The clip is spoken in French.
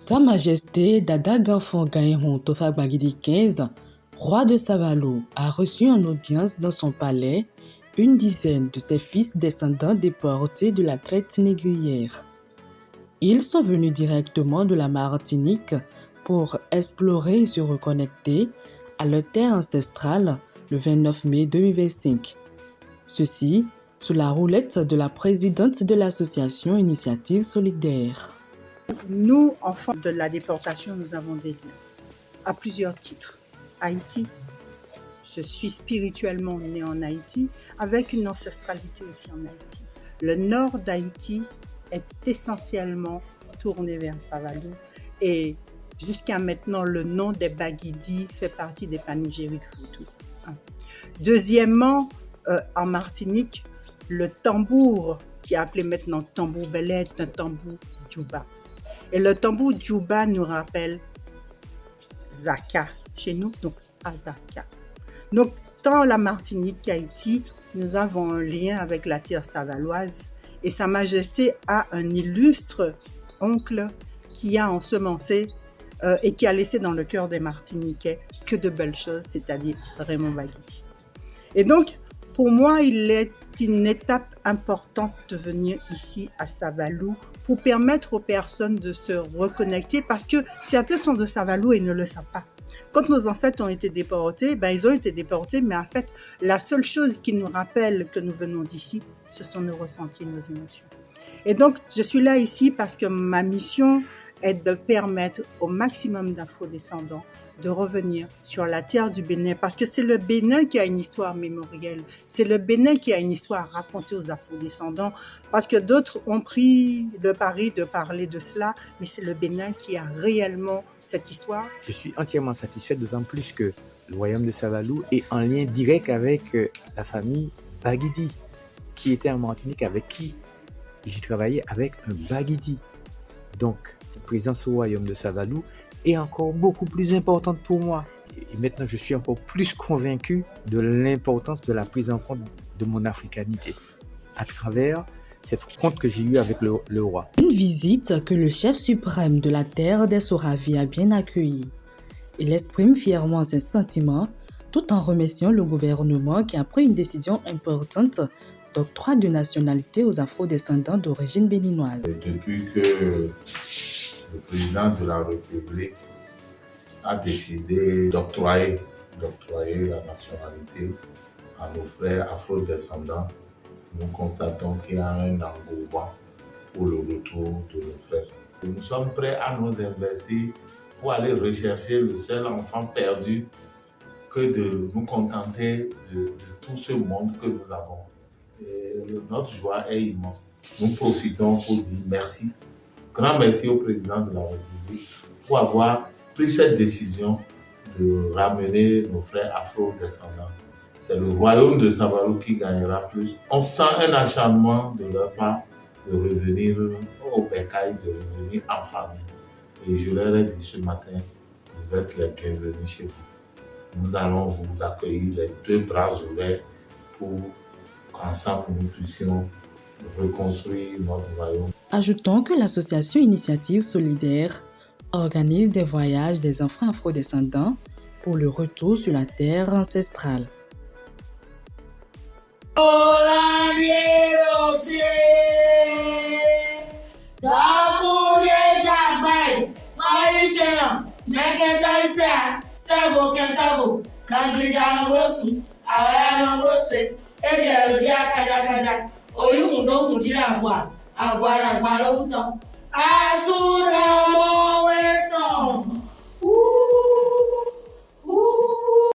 Sa Majesté Dada Ganfon Gaïron Tofa Gbagidi XV, roi de Savalou, a reçu en audience dans son palais une dizaine de ses fils descendants déportés de la traite négrière. Ils sont venus directement de la Martinique pour explorer et se reconnecter à leur terre ancestrale le 29 mai 2025. Ceci sous la houlette de la présidente de l'association Initiative Solidaire. Nous, enfants de la déportation, nous avons des liens à plusieurs titres. Haïti, je suis spirituellement née en Haïti, avec une ancestralité aussi en Haïti. Le nord d'Haïti est essentiellement tourné vers Savalou et jusqu'à maintenant, le nom des Bagidi fait partie des panégyriques Foutou. Deuxièmement, en Martinique, le tambour, qui est appelé maintenant tambour belé, est un tambour djouba. Et le tambour djouba nous rappelle Zaka chez nous, donc Azaka. Donc, tant la Martinique qu'Haïti, nous avons un lien avec la terre savaloise. Et Sa Majesté a un illustre oncle qui a ensemencé et qui a laissé dans le cœur des Martiniquais que de belles choses, c'est-à-dire Raymond Bagidi. Et donc, pour moi, il est une étape importante de venir ici à Savalou pour permettre aux personnes de se reconnecter parce que certains sont de Savalou et ne le savent pas. Quand nos ancêtres ont été déportés, ils ont été déportés, mais en fait, la seule chose qui nous rappelle que nous venons d'ici, ce sont nos ressentis, nos émotions. Et donc, je suis là ici parce que ma mission est de permettre au maximum d'afro-descendants de revenir sur la terre du Bénin, parce que c'est le Bénin qui a une histoire mémorielle, c'est le Bénin qui a une histoire à raconter aux afro-descendants, parce que d'autres ont pris le pari de parler de cela, mais c'est le Bénin qui a réellement cette histoire. Je suis entièrement satisfait, d'autant plus que le royaume de Savalou est en lien direct avec la famille Bagidi, qui était en Martinique, avec qui j'ai travaillé avec un Bagidi. Donc, cette présence au royaume de Savalou est encore beaucoup plus importante pour moi. Et maintenant, je suis encore plus convaincu de l'importance de la prise en compte de mon africanité à travers cette rencontre que j'ai eue avec le roi. Une visite que le chef suprême de la terre des Soravi a bien accueillie. Il exprime fièrement ses sentiments tout en remerciant le gouvernement qui a pris une décision importante d'octroi de nationalité aux afro-descendants d'origine béninoise. Depuis que le président de la République a décidé d'octroyer la nationalité à nos frères afro-descendants, nous constatons qu'il y a un engouement pour le retour de nos frères. Nous sommes prêts à nous investir pour aller rechercher le seul enfant perdu que de nous contenter de tout ce monde que nous avons. Et notre joie est immense. Nous profitons pour dire merci. Grand merci au président de la République pour avoir pris cette décision de ramener nos frères afro-descendants. C'est le royaume de Savalou qui gagnera plus. On sent un acharnement de leur part de revenir au bercail, de revenir en famille. Et je leur ai dit ce matin, vous êtes les bienvenus chez vous. Nous allons vous accueillir les deux bras ouverts pour qu'ensemble nous puissions reconstruire notre royaume. Ajoutons que l'association Initiative Solidaire organise des voyages des enfants afro-descendants pour le retour sur la terre ancestrale. Agora, agora, o então. Azul, amor.